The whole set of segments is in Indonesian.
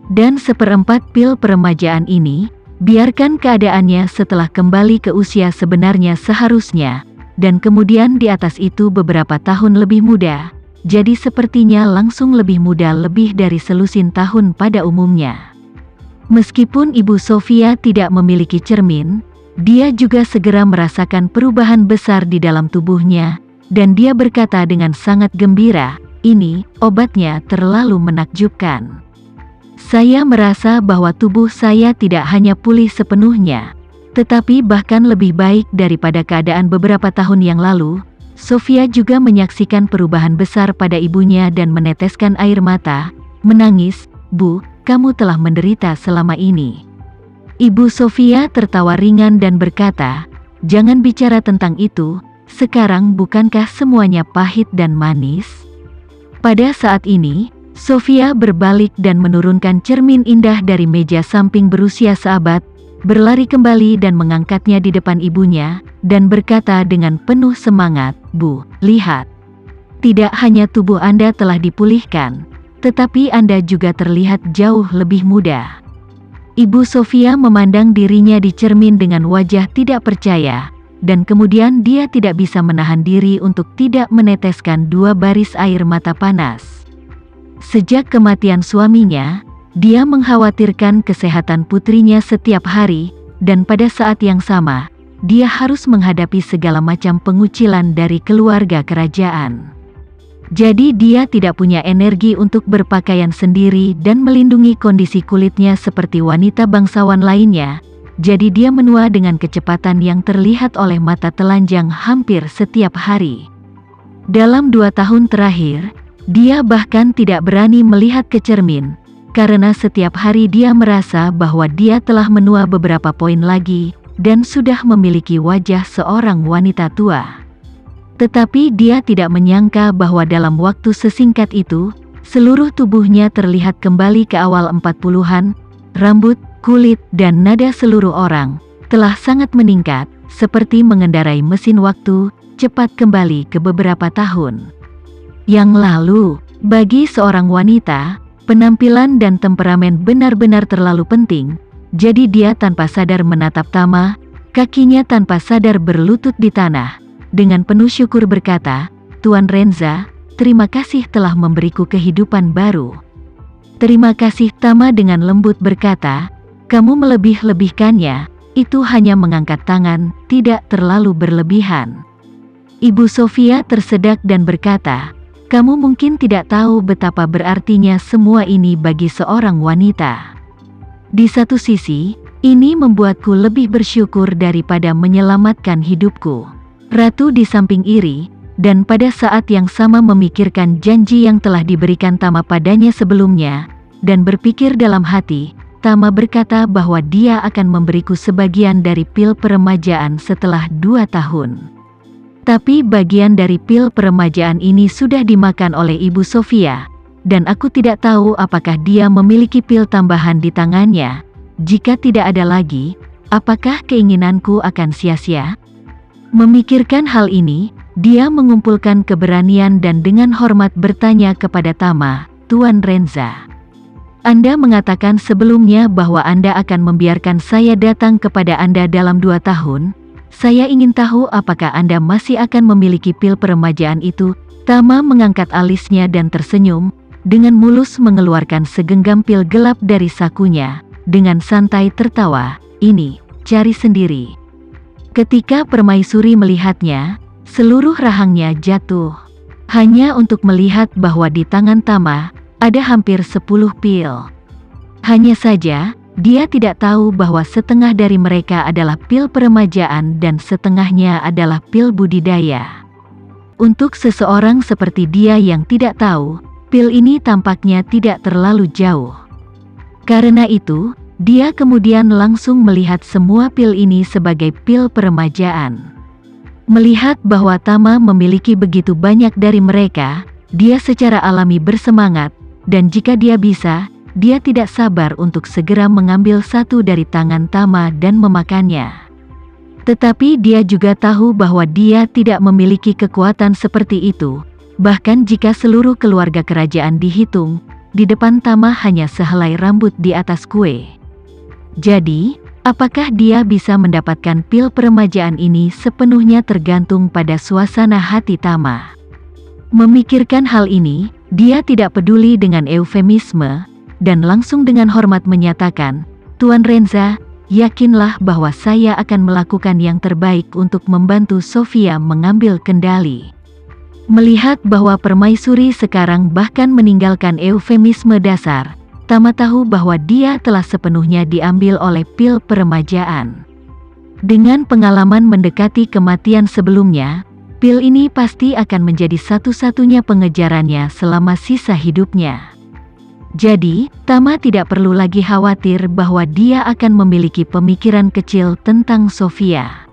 Dan seperempat pil peremajaan ini, biarkan keadaannya setelah kembali ke usia sebenarnya seharusnya, dan kemudian di atas itu beberapa tahun lebih muda, jadi sepertinya langsung lebih muda lebih dari selusin tahun pada umumnya. Meskipun Ibu Sofia tidak memiliki cermin, dia juga segera merasakan perubahan besar di dalam tubuhnya, dan dia berkata dengan sangat gembira, "Ini, obatnya terlalu menakjubkan. Saya merasa bahwa tubuh saya tidak hanya pulih sepenuhnya, tetapi bahkan lebih baik daripada keadaan beberapa tahun yang lalu." Sofia juga menyaksikan perubahan besar pada ibunya dan meneteskan air mata, menangis, "Bu, kamu telah menderita selama ini." Ibu Sofia tertawa ringan dan berkata, "Jangan bicara tentang itu, sekarang bukankah semuanya pahit dan manis?" Pada saat ini, Sofia berbalik dan menurunkan cermin indah dari meja samping berusia seabad, berlari kembali dan mengangkatnya di depan ibunya, dan berkata dengan penuh semangat, "Bu, lihat. Tidak hanya tubuh Anda telah dipulihkan, tetapi Anda juga terlihat jauh lebih muda." Ibu Sofia memandang dirinya di cermin dengan wajah tidak percaya, dan kemudian dia tidak bisa menahan diri untuk tidak meneteskan 2 baris air mata panas. Sejak kematian suaminya, dia mengkhawatirkan kesehatan putrinya setiap hari, dan pada saat yang sama, dia harus menghadapi segala macam pengucilan dari keluarga kerajaan. Jadi dia tidak punya energi untuk berpakaian sendiri dan melindungi kondisi kulitnya seperti wanita bangsawan lainnya, jadi dia menua dengan kecepatan yang terlihat oleh mata telanjang hampir setiap hari. Dalam 2 tahun terakhir, dia bahkan tidak berani melihat ke cermin, karena setiap hari dia merasa bahwa dia telah menua beberapa poin lagi, dan sudah memiliki wajah seorang wanita tua. Tetapi dia tidak menyangka bahwa dalam waktu sesingkat itu, seluruh tubuhnya terlihat kembali ke awal 40-an, rambut, kulit, dan nada seluruh orang telah sangat meningkat, seperti mengendarai mesin waktu, cepat kembali ke beberapa tahun yang lalu. Bagi seorang wanita, penampilan dan temperamen benar-benar terlalu penting, jadi dia tanpa sadar menatap Tama, kakinya tanpa sadar berlutut di tanah, dengan penuh syukur berkata, "Tuan Renza, terima kasih telah memberiku kehidupan baru." "Terima kasih," Tama dengan lembut berkata, "kamu melebih-lebihkannya, itu hanya mengangkat tangan, tidak terlalu berlebihan." Ibu Sofia tersedak dan berkata, "Kamu mungkin tidak tahu betapa berartinya semua ini bagi seorang wanita. Di satu sisi, ini membuatku lebih bersyukur daripada menyelamatkan hidupku." Ratu di samping iri, dan pada saat yang sama memikirkan janji yang telah diberikan Tama padanya sebelumnya, dan berpikir dalam hati, Tama berkata bahwa dia akan memberiku sebagian dari pil peremajaan setelah 2 tahun. Tapi bagian dari pil peremajaan ini sudah dimakan oleh Ibu Sofia, dan aku tidak tahu apakah dia memiliki pil tambahan di tangannya. Jika tidak ada lagi, apakah keinginanku akan sia-sia? Memikirkan hal ini, dia mengumpulkan keberanian dan dengan hormat bertanya kepada Tama, "Tuan Renza, Anda mengatakan sebelumnya bahwa Anda akan membiarkan saya datang kepada Anda dalam 2 tahun. Saya ingin tahu apakah Anda masih akan memiliki pil peremajaan itu?" Tama mengangkat alisnya dan tersenyum, dengan mulus mengeluarkan segenggam pil gelap dari sakunya, dengan santai tertawa, "Ini, cari sendiri." Ketika permaisuri melihatnya, seluruh rahangnya jatuh. Hanya untuk melihat bahwa di tangan Tama, ada hampir 10 pil. Hanya saja, dia tidak tahu bahwa setengah dari mereka adalah pil peremajaan dan setengahnya adalah pil budidaya. Untuk seseorang seperti dia yang tidak tahu, pil ini tampaknya tidak terlalu jauh. Karena itu, dia kemudian langsung melihat semua pil ini sebagai pil peremajaan. Melihat bahwa Tama memiliki begitu banyak dari mereka, dia secara alami bersemangat, dan jika dia bisa, dia tidak sabar untuk segera mengambil satu dari tangan Tama dan memakannya. Tetapi dia juga tahu bahwa dia tidak memiliki kekuatan seperti itu, bahkan jika seluruh keluarga kerajaan dihitung, di depan Tama hanya sehelai rambut di atas kue. Jadi, apakah dia bisa mendapatkan pil peremajaan ini sepenuhnya tergantung pada suasana hati Tama. Memikirkan hal ini, dia tidak peduli dengan eufemisme, dan langsung dengan hormat menyatakan, "Tuan Renza, yakinlah bahwa saya akan melakukan yang terbaik untuk membantu Sofia mengambil kendali." Melihat bahwa permaisuri sekarang bahkan meninggalkan eufemisme dasar, Tama tahu bahwa dia telah sepenuhnya diambil oleh pil peremajaan. Dengan pengalaman mendekati kematian sebelumnya, pil ini pasti akan menjadi satu-satunya pengejarannya selama sisa hidupnya. Jadi, Tama tidak perlu lagi khawatir bahwa dia akan memiliki pemikiran kecil tentang Sofia.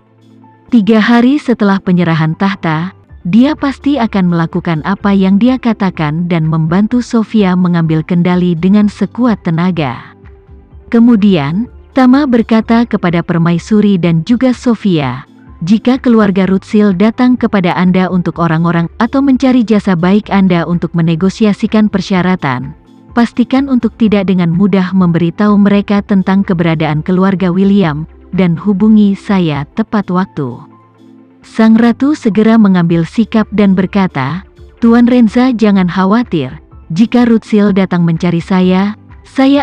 3 hari setelah penyerahan tahta, dia pasti akan melakukan apa yang dia katakan dan membantu Sofia mengambil kendali dengan sekuat tenaga. Kemudian, Tama berkata kepada permaisuri dan juga Sofia, "Jika keluarga Rutsil datang kepada Anda untuk orang-orang atau mencari jasa baik Anda untuk menegosiasikan persyaratan, pastikan untuk tidak dengan mudah memberitahu mereka tentang keberadaan keluarga William, dan hubungi saya tepat waktu." Sang ratu segera mengambil sikap dan berkata, "Tuan Renza jangan khawatir, jika Rutsil datang mencari saya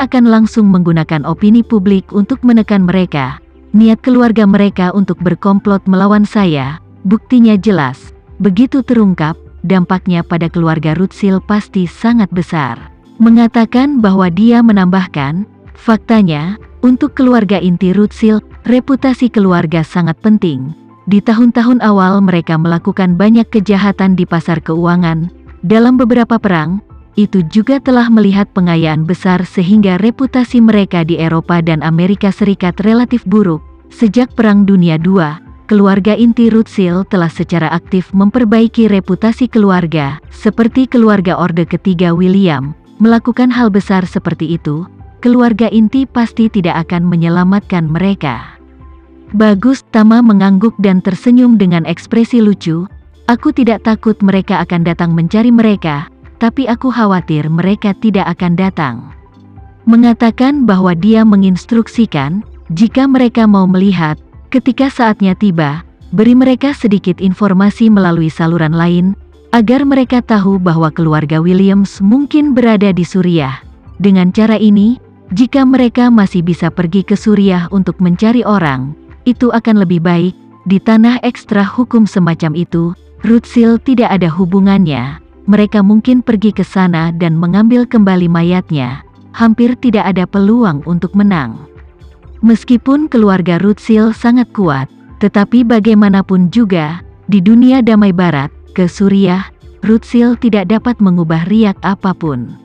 akan langsung menggunakan opini publik untuk menekan mereka. Niat keluarga mereka untuk berkomplot melawan saya, buktinya jelas. Begitu terungkap, dampaknya pada keluarga Rutsil pasti sangat besar." Mengatakan bahwa dia menambahkan, "Faktanya, untuk keluarga inti Rutsil, reputasi keluarga sangat penting. Di tahun-tahun awal mereka melakukan banyak kejahatan di pasar keuangan. Dalam beberapa perang, itu juga telah melihat pengayaan besar sehingga reputasi mereka di Eropa dan Amerika Serikat relatif buruk. Sejak Perang Dunia II, keluarga inti Rutsil telah secara aktif memperbaiki reputasi keluarga, seperti keluarga Orde Ketiga William. Melakukan hal besar seperti itu, keluarga inti pasti tidak akan menyelamatkan mereka." "Bagus," Tama mengangguk dan tersenyum dengan ekspresi lucu. "Aku tidak takut mereka akan datang mencari mereka, tapi aku khawatir mereka tidak akan datang." Mengatakan bahwa dia menginstruksikan, jika mereka mau melihat, ketika saatnya tiba, beri mereka sedikit informasi melalui saluran lain, agar mereka tahu bahwa keluarga Williams mungkin berada di Suriah. Dengan cara ini, jika mereka masih bisa pergi ke Suriah untuk mencari orang, itu akan lebih baik. Di tanah ekstra hukum semacam itu, Rutsil tidak ada hubungannya. Mereka mungkin pergi ke sana dan mengambil kembali mayatnya. Hampir tidak ada peluang untuk menang. Meskipun keluarga Rutsil sangat kuat, tetapi bagaimanapun juga, di dunia damai barat, ke Suriah, Rutsil tidak dapat mengubah riak apapun.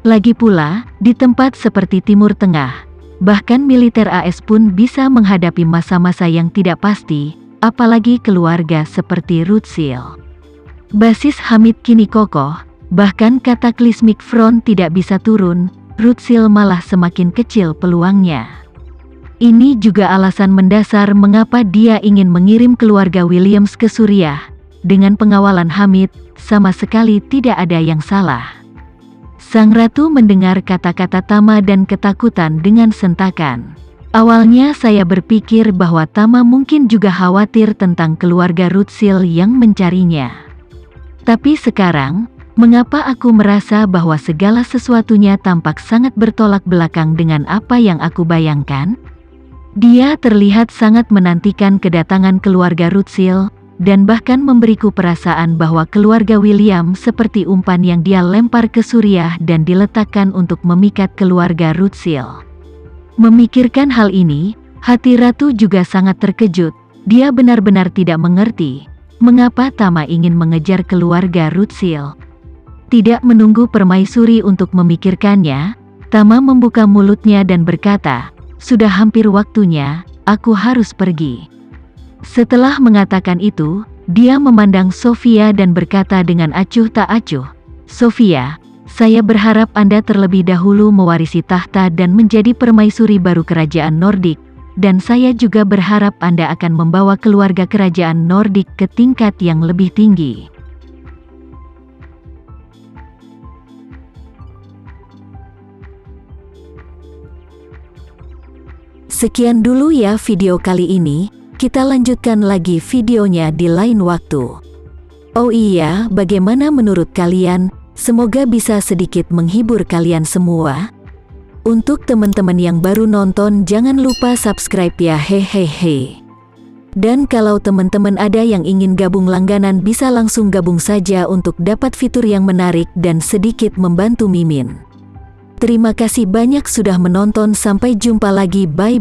Lagi pula, di tempat seperti Timur Tengah, bahkan militer AS pun bisa menghadapi masa-masa yang tidak pasti, apalagi keluarga seperti Rutsil. Basis Hamid kini kokoh, bahkan Cataclysmic Front tidak bisa turun, Rutsil malah semakin kecil peluangnya. Ini juga alasan mendasar mengapa dia ingin mengirim keluarga Williams ke Suriah. Dengan pengawalan Hamid, sama sekali tidak ada yang salah. Sang ratu mendengar kata-kata Tama dan ketakutan dengan sentakan. "Awalnya saya berpikir bahwa Tama mungkin juga khawatir tentang keluarga Rutsil yang mencarinya. Tapi sekarang, mengapa aku merasa bahwa segala sesuatunya tampak sangat bertolak belakang dengan apa yang aku bayangkan?" Dia terlihat sangat menantikan kedatangan keluarga Rutsil, dan bahkan memberiku perasaan bahwa keluarga William seperti umpan yang dia lempar ke Suriah dan diletakkan untuk memikat keluarga Rutsil. Memikirkan hal ini, hati ratu juga sangat terkejut. Dia benar-benar tidak mengerti mengapa Tama ingin mengejar keluarga Rutsil. Tidak menunggu permaisuri untuk memikirkannya, Tama membuka mulutnya dan berkata, "Sudah hampir waktunya, aku harus pergi." Setelah mengatakan itu, dia memandang Sofia dan berkata dengan acuh tak acuh, "Sofia, saya berharap Anda terlebih dahulu mewarisi tahta dan menjadi permaisuri baru kerajaan Nordik, dan saya juga berharap Anda akan membawa keluarga kerajaan Nordik ke tingkat yang lebih tinggi." Sekian dulu ya video kali ini, kita lanjutkan lagi videonya di lain waktu. Oh iya, bagaimana menurut kalian? Semoga bisa sedikit menghibur kalian semua. Untuk teman-teman yang baru nonton, jangan lupa subscribe ya, hehehe. Dan kalau teman-teman ada yang ingin gabung langganan, bisa langsung gabung saja untuk dapat fitur yang menarik dan sedikit membantu Mimin. Terima kasih banyak sudah menonton, sampai jumpa lagi, bye.